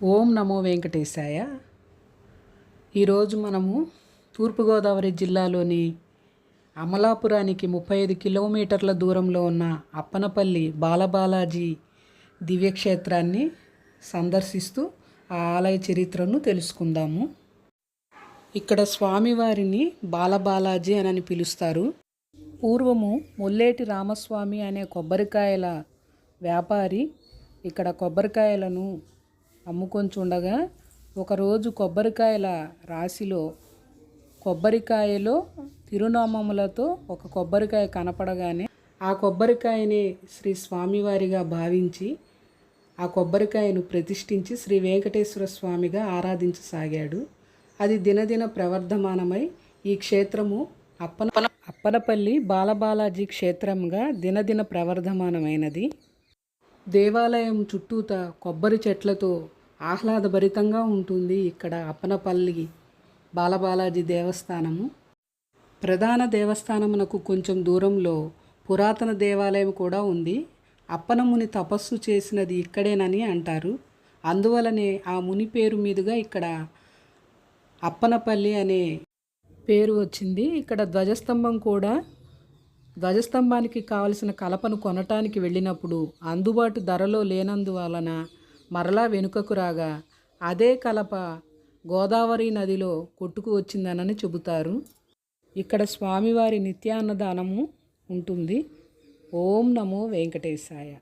ఓం నమో వెంకటేశాయ. ఈరోజు మనము తూర్పుగోదావరి జిల్లాలోని అమలాపురానికి 35 కిలోమీటర్ల దూరంలో ఉన్న అప్పనపల్లి బాలబాలాజీ దివ్యక్షేత్రాన్ని సందర్శిస్తూ ఆ ఆలయ చరిత్రను తెలుసుకుందాము. ఇక్కడ స్వామివారిని బాలబాలాజీ అని పిలుస్తారు. పూర్వము ముల్లేటి రామస్వామి అనే కొబ్బరికాయల వ్యాపారి ఇక్కడ కొబ్బరికాయలను అమ్ముకొంచుండగా ఒకరోజు కొబ్బరికాయల రాశిలో కొబ్బరికాయలో తిరునామములతో ఒక కొబ్బరికాయ కనపడగానే ఆ కొబ్బరికాయని శ్రీ స్వామివారిగా భావించి ఆ కొబ్బరికాయను ప్రతిష్ఠించి శ్రీ వెంకటేశ్వర స్వామిగా ఆరాధించసాగాడు. అది దినదిన ప్రవర్ధమానమై ఈ క్షేత్రము అప్పనపల్లి బాలబాలాజీ క్షేత్రంగా దినదిన ప్రవర్ధమానమైనది. దేవాలయం చుట్టూత కొబ్బరి చెట్లతో ఆహ్లాదభరితంగా ఉంటుంది. ఇక్కడ అప్పనపల్లి బాలబాలాజీ దేవస్థానము. ప్రధాన దేవస్థానమునకు కొంచెం దూరంలో పురాతన దేవాలయం కూడా ఉంది. అప్పనముని తపస్సు చేసినది ఇక్కడేనని అంటారు. అందువలనే ఆ ముని పేరు మీదుగా ఇక్కడ అప్పనపల్లి అనే పేరు వచ్చింది. ఇక్కడ ధ్వజస్తంభానికి కావలసిన కలపను కొనటానికి వెళ్ళినప్పుడు అందుబాటు ధరలో లేనందువలన మరలా వెనుకకు రాగా అదే కలప గోదావరి నదిలో కొట్టుకు వచ్చిందనని చెబుతారు. ఇక్కడ స్వామివారి నిత్యాన్నదానము ఉంటుంది. ఓం నమో వెంకటేశాయ.